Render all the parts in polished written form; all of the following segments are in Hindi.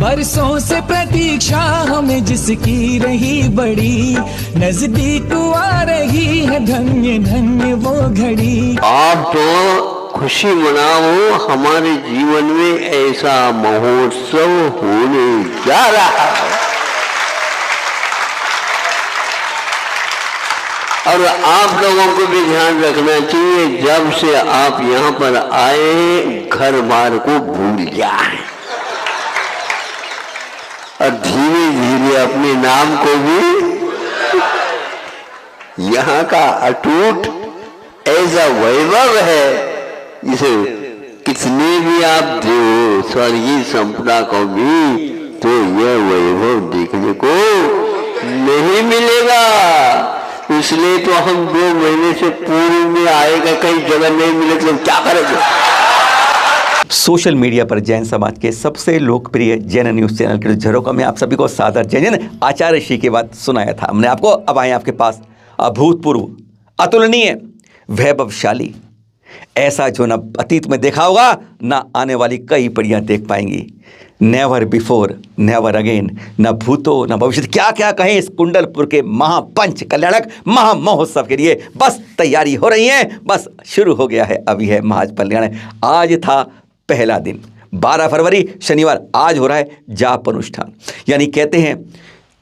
बरसों से प्रतीक्षा हमें जिसकी रही बड़ी, नजदीक आ रही है धन्य धन्य वो घड़ी। आप तो खुशी मनाओ, हमारे जीवन में ऐसा महोत्सव होने जा रहा है। और आप लोगों को भी ध्यान रखना चाहिए, जब से आप यहाँ पर आए घर बार को भूल जाए और धीरे धीरे अपने नाम को भी। यहाँ का अटूट ऐसा वैभव है जिसे कितने भी आप दो स्वर्गीय संपदा को भी, तो यह वैभव देखने को नहीं मिलेगा। इसलिए तो हम 2 महीने से पूर्व में आएगा, कई जगह नहीं मिले तो क्या करेंगे। सोशल मीडिया पर जैन समाज के सबसे लोकप्रिय जैन न्यूज चैनल के झरोखा में आप सभी को सादर जय जैन। आचार्य श्री की बात सुनाया था हमने आपको। अब आए आपके पास अभूतपूर्व, अतुलनीय, वैभवशाली, ऐसा जो न अतीत में देखा होगा ना आने वाली कई पीढ़ियां देख पाएंगी। नेवर बिफोर नेवर अगेन, न भूतो न भविष्य, क्या क्या कहें इस कुंडलपुर के महापंच कल्याणक महामहोत्सव के लिए। बस तैयारी हो रही है, बस शुरू हो गया है, अभी है महाकल्याण। आज था पहला दिन, 12 फरवरी शनिवार। आज हो रहा है जाप अनुष्ठान, यानी कहते हैं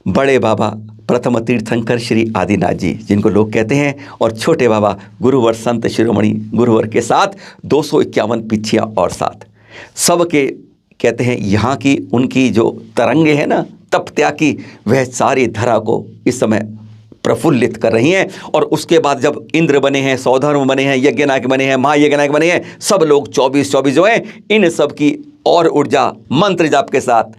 बड़े बाबा प्रथम तीर्थंकर श्री आदिनाथ जी, जिनको लोग कहते हैं, और छोटे बाबा गुरुवर संत शिरोमणि गुरुवर के साथ 251 पिछियाँ और साथ सबके कहते हैं यहाँ की उनकी जो तरंगे हैं ना तपत्या की, वह सारी धरा को इस समय प्रफुल्लित कर रही हैं। और उसके बाद जब इंद्र बने हैं, सौधर्म बने हैं, यज्ञनायक बने हैं, महायज्ञनायक बने हैं, सब लोग 24 जो हैं, इन सब की और ऊर्जा मंत्र जाप के साथ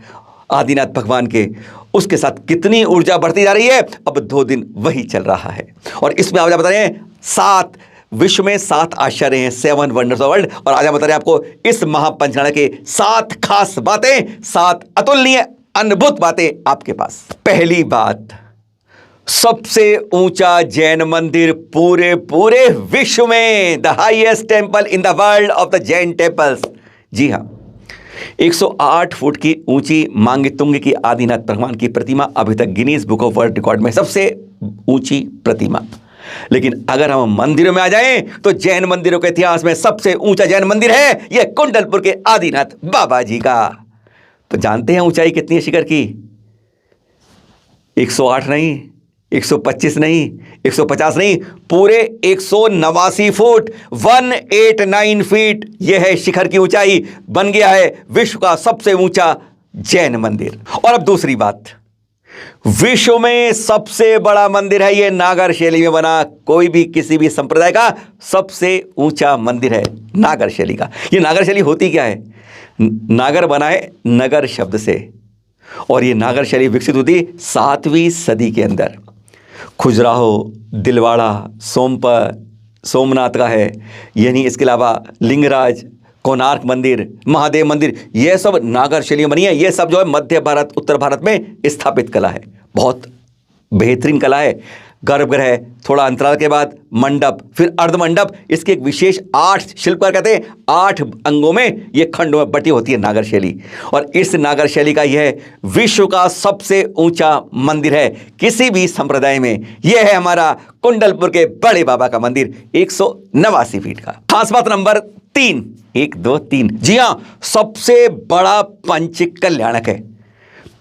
आदिनाथ भगवान के, उसके साथ कितनी ऊर्जा बढ़ती जा रही है। अब 2 दिन वही चल रहा है। और इसमें आप बता रहे हैं 7 विश्व में 7 आश्चर्य हैं, 7 वंडर्स ऑफ वर्ल्ड। और आज हम बता रहे हैं आपको इस महापंचनाड़ा के 7 खास बातें, 7 अतुलनीय अद्भुत बातें आपके पास। पहली बात, सबसे ऊंचा जैन मंदिर पूरे विश्व में, the highest temple in the world of the Jain temples. जी हाँ, 108 फुट की ऊंची मांगीतुंग की आदिनाथ भगवान की प्रतिमा अभी तक Guinness book of world record में सबसे ऊंची प्रतिमा। लेकिन अगर हम मंदिरों में आ जाएं तो जैन मंदिरों के इतिहास में सबसे ऊंचा जैन मंदिर है यह कुंडलपुर के आदिनाथ बाबा जी का। तो जानते हैं ऊंचाई कितनी है शिखर की? 108 नहीं, 125 नहीं, 150 नहीं, पूरे 189 फुट, 189 फीट यह है शिखर की ऊंचाई। बन गया है विश्व का सबसे ऊंचा जैन मंदिर। और अब दूसरी बात, विश्व में सबसे बड़ा मंदिर है यह, नागर शैली में बना, कोई भी किसी भी संप्रदाय का सबसे ऊंचा मंदिर है नागर शैली का। यह नागर शैली होती क्या है? नागर बना है नगर शब्द से, और यह नागर शैली विकसित हुई 7वीं सदी के अंदर। खुजराहो, दिलवाड़ा, सोमनाथ का है, यानी इसके अलावा लिंगराज, कोणार्क मंदिर, महादेव मंदिर, ये सब नागर शैली बनी है। ये सब जो है मध्य भारत, उत्तर भारत में स्थापित कला है, बहुत बेहतरीन कला है। गर्भगृह, थोड़ा अंतराल के बाद मंडप, फिर अर्धमंडप, इसके एक विशेष 8 शिल्पकार कहते हैं 8 अंगों में ये खंडों में बटी होती है नागर शैली। और इस नागर शैली का यह विश्व का सबसे ऊंचा मंदिर है किसी भी संप्रदाय में। यह है हमारा कुंडलपुर के बड़े बाबा का मंदिर, 189 फीट का। खास बात नंबर 3, 1 2 3, जी हाँ, सबसे बड़ा पंच कल्याणक है।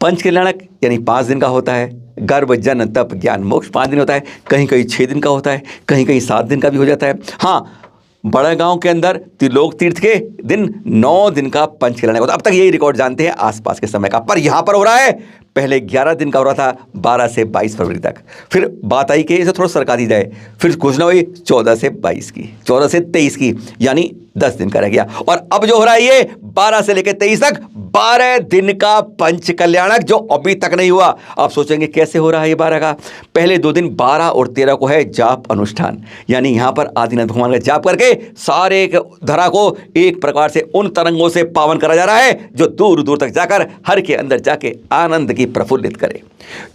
पंच कल्याणक यानी 5 दिन का होता है। गर्भ, जन, तप, ज्ञान, मोक्ष 5 दिन होता है। कहीं कहीं 6 दिन का होता है, कहीं कहीं 7 दिन का भी हो जाता है। हाँ, बड़े गांव के अंदर त्रिलोक तीर्थ के दिन 9 दिन का पंच कल्याणक होता है। अब तक यही रिकॉर्ड जानते हैं आसपास के समय का, पर यहाँ पर हो रहा है पहले 11 दिन का हो रहा था, 12 से 22 फरवरी तक। फिर बात आई कि इसे थोड़ा सरका दी जाए, फिर घोषणा हुई 14 से 22 की, 14 से 23 की, यानी 10 दिन का रह गया। और अब जो हो रहा है ये 12 से लेकर 23 तक 12 दिन का पंच कल्याणक, जो अभी तक नहीं हुआ। आप सोचेंगे कैसे हो रहा है ये 12 का? पहले 2 दिन 12 और 13 को है जाप अनुष्ठान, यानी यहाँ पर आदिनाथ भगवान का जाप करके सारे धरा को एक प्रकार से उन तरंगों से पावन करा जा रहा है जो दूर दूर तक जाकर हर के अंदर जाके आनंद की प्रफुल्लित करे।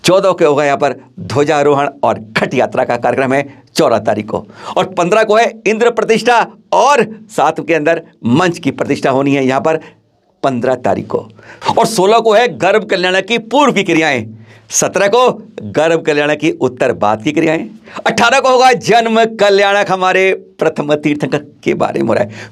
14 को होगा यहाँ पर ध्वजारोहण और घट यात्रा का कार्यक्रम है 14 तारीख को, और 15 को है इंद्र प्रतिष्ठा, और 7 के अंदर मंच की प्रतिष्ठा होनी है यहाँ पर 15 तारीख को, और 16 को है गर्भ कल्याण की पूर्व की क्रियाएं, 17 को गर्भ कल्याण की उत्तर बाद की क्रियाएं, 18 को होगा जन्म कल्याणक हमारे प्रथम तीर्थंकर के बारे में हो रहा है,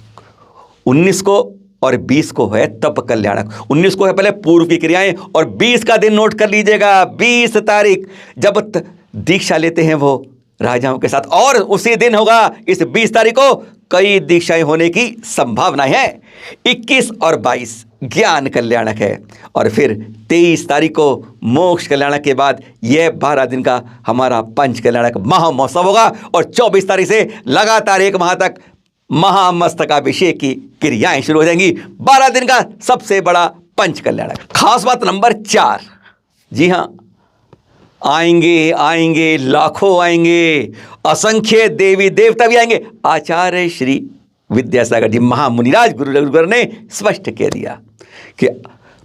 19 को और 20 को है तप कल्याणक। 19 को है पहले पूर्व की क्रियाएं और 20 का दिन नोट कर लीजिएगा, 20 तारीख जब दीक्षा लेते हैं वो राजाओं के साथ, और उसी दिन होगा इस 20 तारीख को कई दीक्षाएं होने की संभावना है। 21 और 22 ज्ञान कल्याणक है, और फिर 23 तारीख को मोक्ष कल्याणक के बाद यह 12 दिन का हमारा पंच कल्याणक महामहोत्सव होगा, और 24 तारीख से लगातार 1 माह तक महामस्तकाभिषेक की क्रियाएं शुरू हो जाएंगी। 12 दिन का सबसे बड़ा पंच कल्याणक। खास बात नंबर 4, जी हां, आएंगे आएंगे लाखों आएंगे, असंख्य देवी देवता भी आएंगे। आचार्य श्री विद्यासागर जी महामुनिराज गुरु ने स्पष्ट कह दिया कि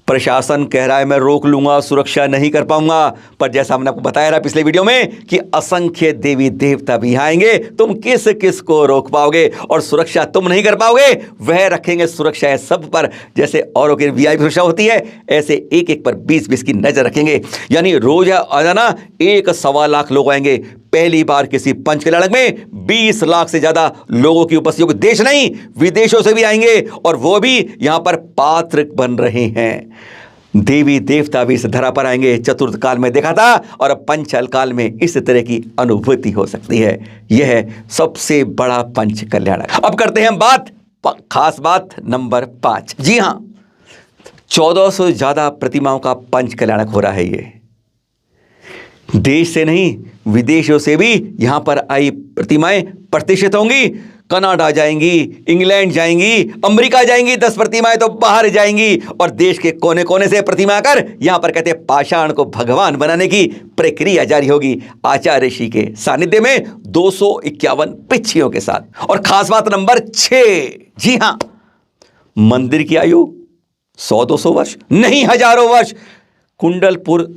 प्रशासन कह रहा है मैं रोक लूंगा, सुरक्षा नहीं कर पाऊंगा, पर जैसा हमने आपको बताया रहा पिछले वीडियो में कि असंख्य देवी देवता भी आएंगे, तुम किस किस को रोक पाओगे, और सुरक्षा तुम नहीं कर पाओगे, वह रखेंगे सुरक्षा है सब पर। जैसे औरों की वीआईपी सुरक्षा होती है, ऐसे एक एक पर 20-20 की नजर रखेंगे। यानी रोज आ जाना 1-1.25 लाख लोग आएंगे। पहली बार किसी पंच कल्याणक में 20 लाख से ज्यादा लोगों की उपस्थिति होगी। देश नहीं, विदेशों से भी आएंगे, और वो भी यहां पर पात्र बन रहे हैं। देवी देवता भी इस धरा पर आएंगे। चतुर्थ काल में देखा था, और अब पंचल काल में इस तरह की अनुभूति हो सकती है। यह है सबसे बड़ा पंच कल्याणक। अब करते हैं बात, खास बात नंबर 5। जी हां, 1400 से ज्यादा प्रतिमाओं का पंच कल्याणक हो रहा है। ये देश से नहीं, विदेशों से भी यहां पर आई प्रतिमाएं प्रतिष्ठित होंगी। कनाडा जाएंगी, इंग्लैंड जाएंगी, अमेरिका जाएंगी, 10 प्रतिमाएं तो बाहर जाएंगी, और देश के कोने कोने से प्रतिमा कर यहां पर कहते हैं पाषाण को भगवान बनाने की प्रक्रिया जारी होगी आचार्य ऋषि के सानिध्य में 251 पिछियों के साथ। और खास बात नंबर 6, जी हां, मंदिर की आयु 100-200 वर्ष नहीं, हजारों वर्ष। कुंडलपुर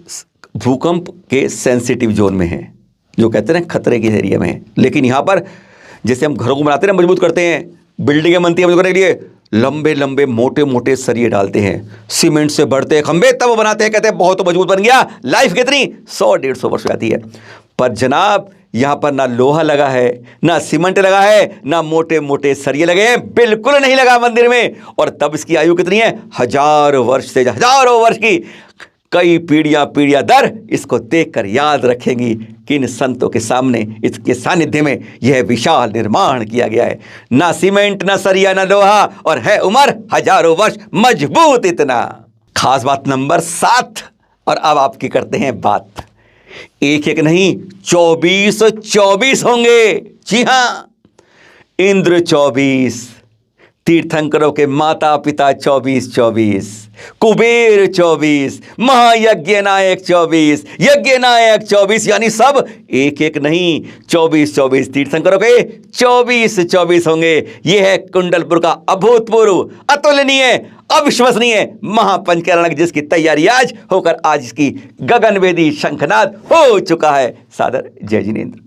भूकंप के सेंसिटिव जोन में है, जो कहते हैं खतरे के एरिया में है, लेकिन यहां पर जैसे हम घरों को बनाते हैं ना, मजबूत करते हैं, बिल्डिंगें बनती हैं मजबूत करने के लिए, लंबे लंबे मोटे मोटे सरिये डालते हैं, सीमेंट से बढ़ते खंबे तब बनाते हैं, कहते हैं बहुत मजबूत बन गया। लाइफ कितनी 100-150 वर्ष जाती है। पर जनाब यहां पर ना लोहा लगा है, ना सीमेंट लगा है, ना मोटे मोटे सरिये लगे हैं, बिल्कुल नहीं लगा मंदिर में। और तब इसकी आयु कितनी है, हजारों वर्ष से हजारों वर्ष की। कई पीढ़ियां दर इसको देखकर याद रखेंगी कि इन संतों के सामने, इसके सानिध्य में यह विशाल निर्माण किया गया है। ना सीमेंट, ना सरिया, ना लोहा, और है उम्र हजारों वर्ष, मजबूत इतना। खास बात नंबर 7, और अब आपकी करते हैं बात। एक एक नहीं, 24 होंगे। जी हां, इंद्र 24, तीर्थंकरों के माता पिता 24, कुबेर 24, महायज्ञ नायक 24, यज्ञ नायक 24, यानी सब एक एक नहीं, 24 तीर्थंकरों के 24 होंगे। यह है कुंडलपुर का अभूतपूर्व, अतुलनीय, अविश्वसनीय महापंच कल्याणक, जिसकी तैयारी आज होकर आज इसकी गगनभेदी शंखनाद हो चुका है। सादर जय जिनेंद्र।